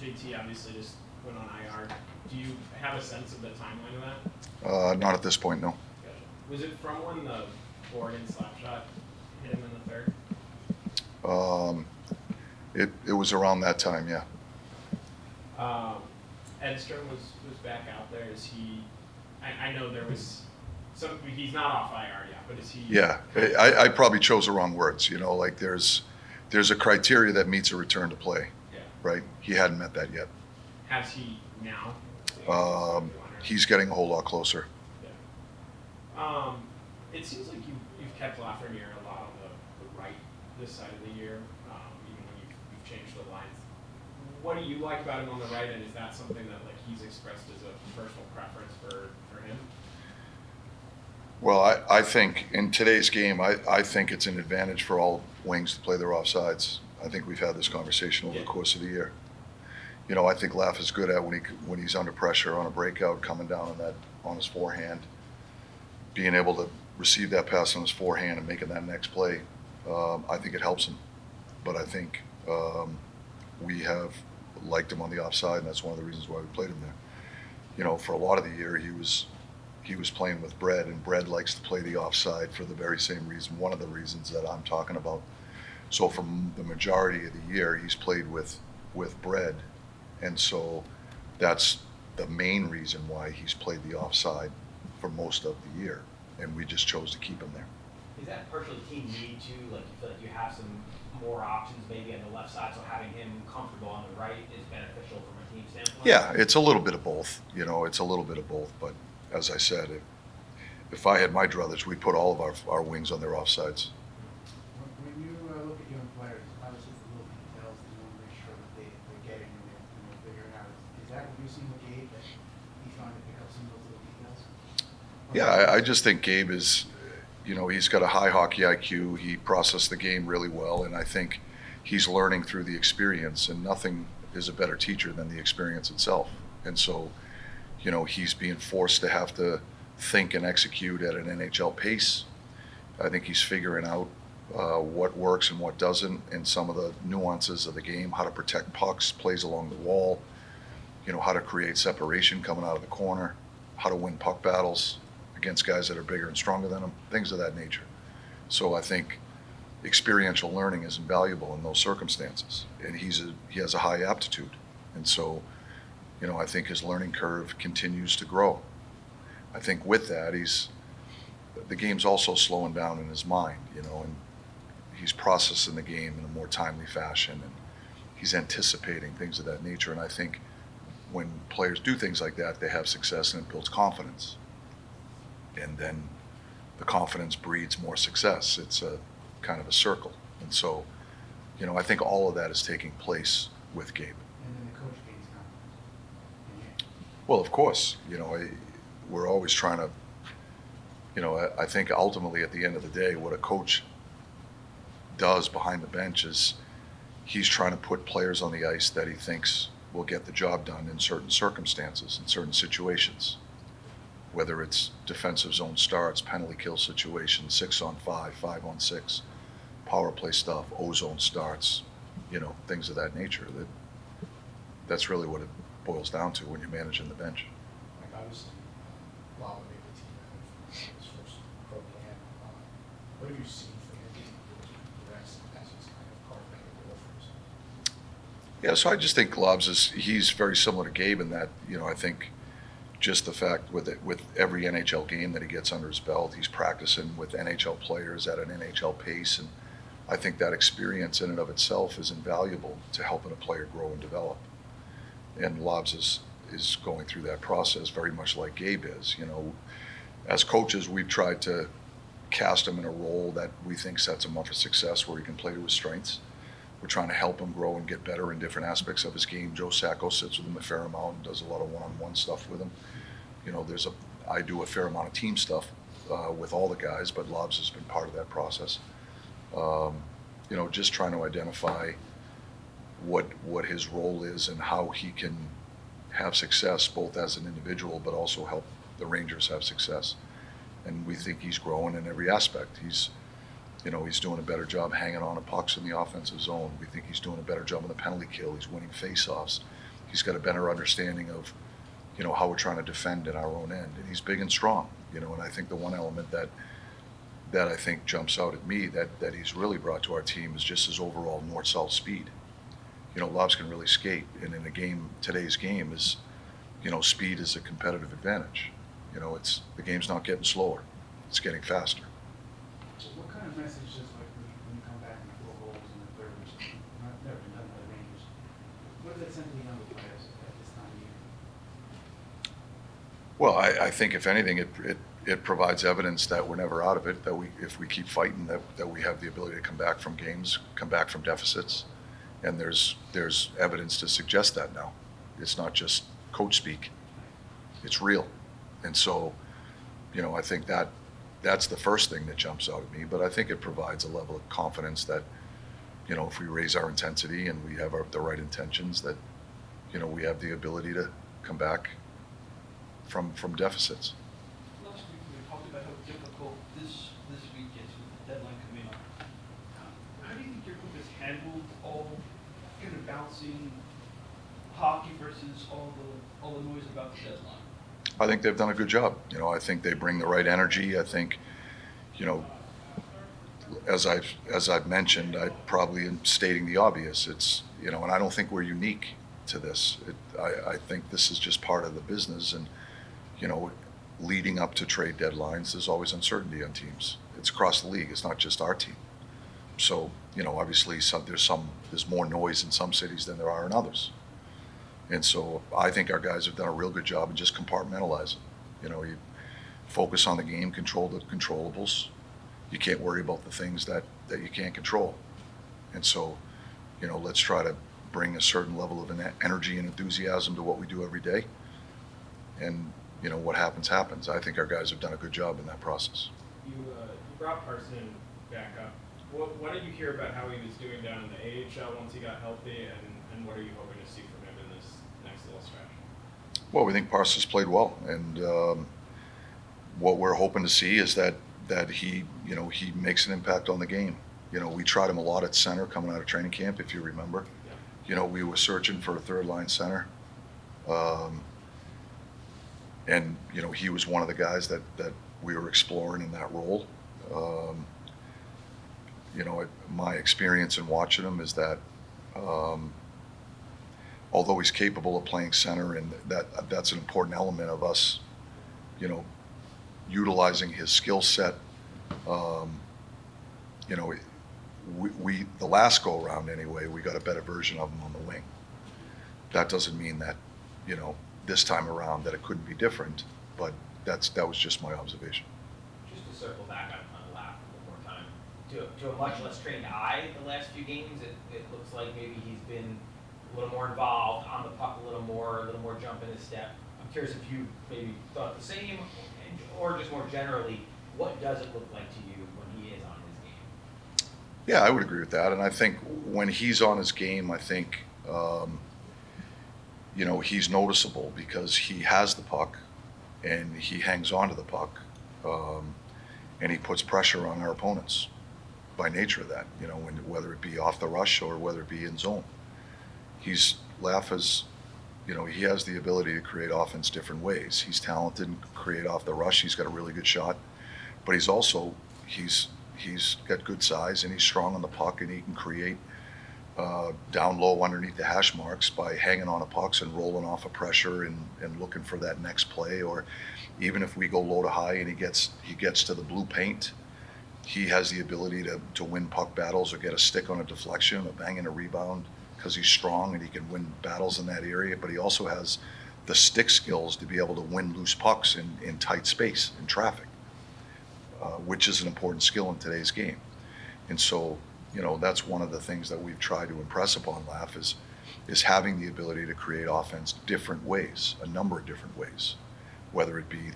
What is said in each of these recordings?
JT obviously just went on IR. Do you have a sense of the timeline of that? Not at this point, no. Gotcha. Was it from when the Oregon slap shot hit him in the third? It was around that time, yeah. Edstrom was back out there. Is he? I know there was some. He's not off IR yet, but is he? Yeah, I probably chose the wrong words. You know, like there's a criteria that meets a return to play. Yeah. Right. He hadn't met that yet. Has he now? He's getting a whole lot closer. Yeah. It seems like you've kept Lafrenière a lot on the right this side of the year, even when you've changed the lines. What do you like about him on the right, and is that something that like he's expressed as a personal preference for him? Well, I think in today's game, I think it's an advantage for all wings to play their offsides. I think we've had this conversation over the course of the year. You know, I think Laf is good at when he's under pressure on a breakout, coming down on his forehand, being able to receive that pass on his forehand and making that next play. I think it helps him, but I think we have liked him on the offside, and that's one of the reasons why we played him there. You know, for a lot of the year, he was playing with Brett, and Brett likes to play the offside for the very same reason, one of the reasons that I'm talking about. So for the majority of the year, he's played with Brett, and so that's the main reason why he's played the offside for most of the year, and we just chose to keep him there. Is that partially team need too? Like you feel like you have some more options maybe on the left side, so having him comfortable on the right is beneficial from a team standpoint? Yeah, it's a little bit of both. You know, it's a little bit of both. But as I said, if I had my druthers, we'd put all of our wings on their offsides. When you look at young players, obviously the little details that you want to make sure that they're getting and they're figuring out. Is that what you're seeing with Gabe, that he's trying to pick up some of those little details? Yeah, I just think Gabe is, you know, he's got a high hockey IQ. He processed the game really well, and I think he's learning through the experience, and nothing is a better teacher than the experience itself. And so, you know, he's being forced to have to think and execute at an NHL pace. I think he's figuring out what works and what doesn't, and some of the nuances of the game, how to protect pucks, plays along the wall, you know, how to create separation coming out of the corner, how to win puck battles against guys that are bigger and stronger than him, things of that nature. So I think experiential learning is invaluable in those circumstances, and he has a high aptitude, and so, you know, I think his learning curve continues to grow. I think with that, the game's also slowing down in his mind, you know, and he's processing the game in a more timely fashion, and he's anticipating things of that nature. And I think when players do things like that, they have success, and it builds confidence. And then the confidence breeds more success. It's a kind of a circle. And so, you know, I think all of that is taking place with Gabe. And then the coach gains confidence. Well, of course, you know, we're always trying to, you know, I think ultimately at the end of the day, what a coach does behind the bench is he's trying to put players on the ice that he thinks will get the job done in certain circumstances, in certain situations. Whether it's defensive zone starts, penalty kill situations, 6-on-5, 5-on-6, power play stuff, O-zone starts, you know, things of that nature. That's really what it boils down to when you're managing the bench. Like obviously, Lala made the team out of his first pro camp. What have you seen from him as his kind of part of the role for himself? Yeah, so I just think Globs he's very similar to Gabe in that, you know, I think just the fact with every NHL game that he gets under his belt, he's practicing with NHL players at an NHL pace, and I think that experience in and of itself is invaluable to helping a player grow and develop. And Lobs is going through that process very much like Gabe is. You know, as coaches, we've tried to cast him in a role that we think sets him up for success, where he can play to his strengths. We're trying to help him grow and get better in different aspects of his game. Joe Sacco sits with him a fair amount and does a lot of one-on-one stuff with him. You know, I do a fair amount of team stuff with all the guys, but Lobs has been part of that process. You know, just trying to identify what his role is and how he can have success both as an individual but also help the Rangers have success. And we think he's growing in every aspect. He's doing a better job hanging on to pucks in the offensive zone. We think he's doing a better job in the penalty kill. He's winning faceoffs. He's got a better understanding of, how we're trying to defend in our own end. And he's big and strong, and I think the one element that I think jumps out at me that he's really brought to our team is just his overall north-south speed. Lobs can really skate, and in today's game is, speed is a competitive advantage. The game's not getting slower, it's getting faster. So what kind of message does, like, when you come back and four goals in the third, which has never been done by the Rangers, what does that send to the younger players at this time of year? Well, I think if anything, it provides evidence that we're never out of it, that if we keep fighting, that we have the ability to come back from games, come back from deficits. And there's evidence to suggest that now. It's not just coach speak, it's real. And so, I think that's the first thing that jumps out at me, but I think it provides a level of confidence that, if we raise our intensity and we have the right intentions, that, we have the ability to come back from deficits. Last week we talked about how difficult this week is with the deadline coming up. How do you think your group has handled all kind of balancing hockey versus all the noise about the deadline? I think they've done a good job. I think they bring the right energy. I think, as I've mentioned, I probably am stating the obvious. It's, and I don't think we're unique to this. I think this is just part of the business. And, leading up to trade deadlines, there's always uncertainty on teams. It's across the league. It's not just our team. So, obviously there's more noise in some cities than there are in others. And so I think our guys have done a real good job in just compartmentalizing. You focus on the game, control the controllables. You can't worry about the things that you can't control. And so, let's try to bring a certain level of energy and enthusiasm to what we do every day. And, what happens. I think our guys have done a good job in that process. You brought Parson back up. What did you hear about how he was doing down in the AHL once he got healthy, and what are you hoping to see from him in this next little stretch? Well, we think Parsons played well, and what we're hoping to see is that he makes an impact on the game. We tried him a lot at center coming out of training camp, if you remember. Yeah. We were searching for a third line center. And, he was one of the guys that we were exploring in that role. My experience in watching him is that although he's capable of playing center, and that's an important element of us, utilizing his skill set. We the last go around anyway, we got a better version of him on the wing. That doesn't mean that, this time around that it couldn't be different, but that was just my observation. Just to circle back on Laf one more time, to a much less trained eye the last few games, it looks like maybe he's been a little more involved on the puck, a little more jump in his step. I'm curious if you maybe thought the same, or just more generally, what does it look like to you when he is on his game? Yeah, I would agree with that, and I think when he's on his game, I think he's noticeable because he has the puck and he hangs on to the puck, and he puts pressure on our opponents by nature of that, whether it be off the rush or whether it be in zone. Laf has, he has the ability to create offense different ways. He's talented and create off the rush. He's got a really good shot, but he's got good size and he's strong on the puck, and he can create down low underneath the hash marks by hanging on to pucks and rolling off of pressure and looking for that next play. Or even if we go low to high and he gets to the blue paint, he has the ability to win puck battles or get a stick on a deflection or bang in a rebound because he's strong and he can win battles in that area. But he also has the stick skills to be able to win loose pucks in tight space in traffic, which is an important skill in today's game. And so, that's one of the things that we've tried to impress upon Laf is having the ability to create offense different ways, a number of different ways, whether it be,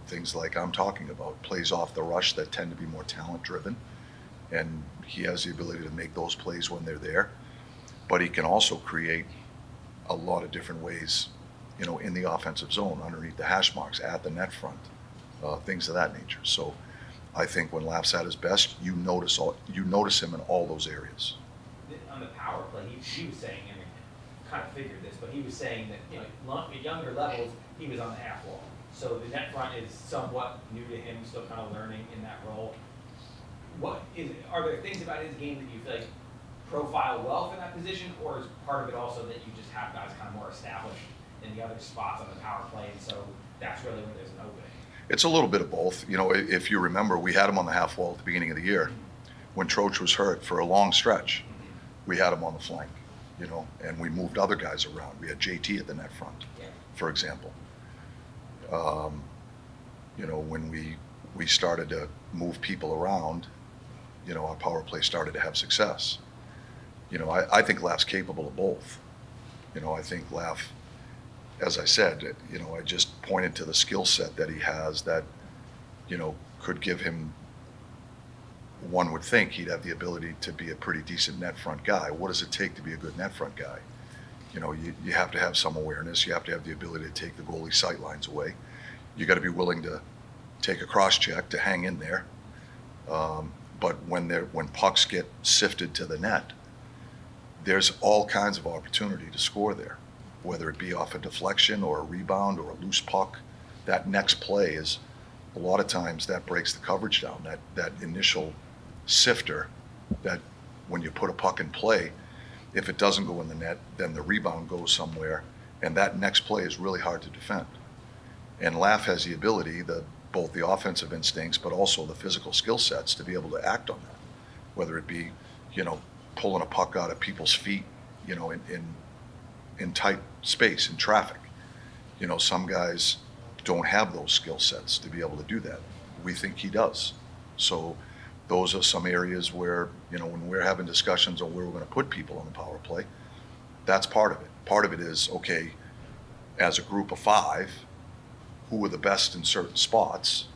things like I'm talking about, plays off the rush that tend to be more talent driven. And he has the ability to make those plays when they're there, but he can also create a lot of different ways, in the offensive zone, underneath the hash marks, at the net front, things of that nature. So I think when Laf's at his best, you notice him in all those areas. On the power play, he was saying, kind of figured this, but he was saying that, you know, at younger levels, he was on the half wall. So the net front is somewhat new to him, still kind of learning in that role. Are there things about his game that you feel like profile well for that position, or is part of it also that you just have guys kind of more established in the other spots on the power play, and so that's really when there's an opening? It's a little bit of both. You know, if you remember, we had him on the half wall at the beginning of the year. When Troach was hurt for a long stretch, we had him on the flank, you know, and we moved other guys around. We had JT at the net front, for example. You know, when we started to move people around, you know, our power play started to have success. You know, I think Laf's capable of both. You know, I think Laf, as I said, you know, I just pointed to the skill set that he has that, you know, could give him, one would think he'd have the ability to be a pretty decent net front guy. What does it take to be a good net front guy? You know, you have to have some awareness. You have to have the ability to take the goalie sight lines away. You got to be willing to take a cross check to hang in there. But when pucks get sifted to the net, there's all kinds of opportunity to score there, whether it be off a deflection or a rebound or a loose puck. That next play is, a lot of times that breaks the coverage down. That initial sifter, that when you put a puck in play, if it doesn't go in the net, then the rebound goes somewhere, and that next play is really hard to defend. And Laf has the ability, both the offensive instincts, but also the physical skill sets to be able to act on that, whether it be, you know, pulling a puck out of people's feet, you know, in tight space, in traffic. You know, some guys don't have those skill sets to be able to do that. We think he does. So those are some areas where, you know, when we're having discussions on where we're going to put people on the power play, that's part of it. Part of it is, okay, as a group of five, who are the best in certain spots?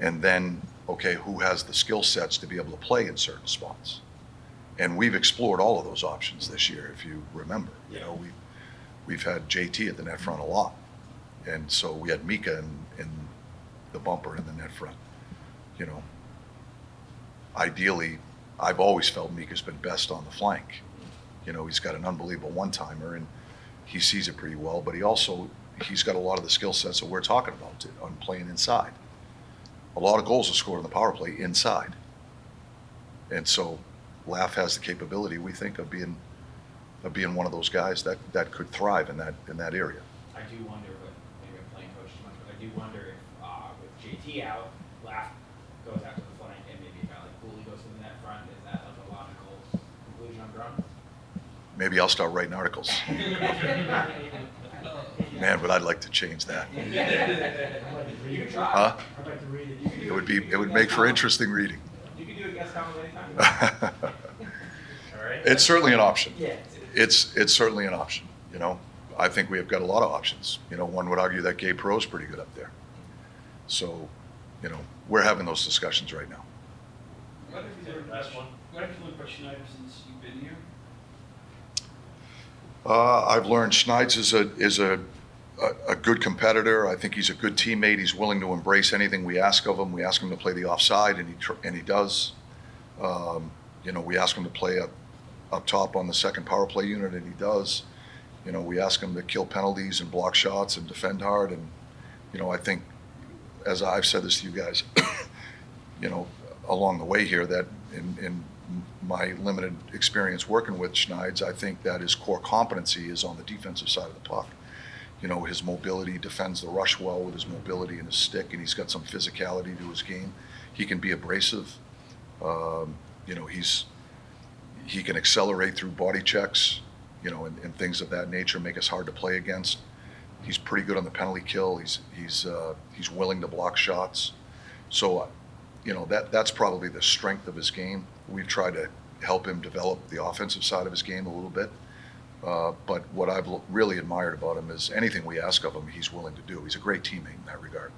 And then, okay, who has the skill sets to be able to play in certain spots? And we've explored all of those options this year, if you remember. You know, we've had JT at the net front a lot. And so we had Mika in the bumper in the net front. You know, ideally, I've always felt Mika's been best on the flank. You know, he's got an unbelievable one-timer, and he sees it pretty well, but he's got a lot of the skill sets that we're talking about on playing inside. A lot of goals are scored on the power play inside. And so Laf has the capability, we think, of being one of those guys that could thrive in that area. I do wonder, but maybe I'm playing coach too much, but I do wonder if with JT out, Laf goes out to the flank, and maybe a guy like Cooley goes to the net front. Is that like a logical conclusion I'm drawing? Maybe I'll start writing articles. Man, but I'd like to change that. You can try. Huh? I'd like to read it. It would make for interesting reading. You can do a guest column anytime. All right. It's certainly an option. Yeah. It's certainly an option. You know, I think we have got a lot of options. You know, one would argue that Gabe Perreault's pretty good up there. So, you know, we're having those discussions right now. What have you learned about Schneider since you've been here? I've learned Schneider is a good competitor. I think he's a good teammate. He's willing to embrace anything we ask of him. We ask him to play the offside, and he does. You know, we ask him to play up top on the second power play unit, and he does. You know, we ask him to kill penalties and block shots and defend hard. And, you know, I think, as I've said this to you guys, you know, along the way here, that in my limited experience working with Schneider, I think that his core competency is on the defensive side of the puck. You know, his mobility, defends the rush well with his mobility and his stick, and he's got some physicality to his game. He can be abrasive. You know, he can accelerate through body checks, you know, and things of that nature, make us hard to play against. He's pretty good on the penalty kill. He's willing to block shots. So, you know, that's probably the strength of his game. We've tried to help him develop the offensive side of his game a little bit. But what I've really admired about him is anything we ask of him, he's willing to do. He's a great teammate in that regard.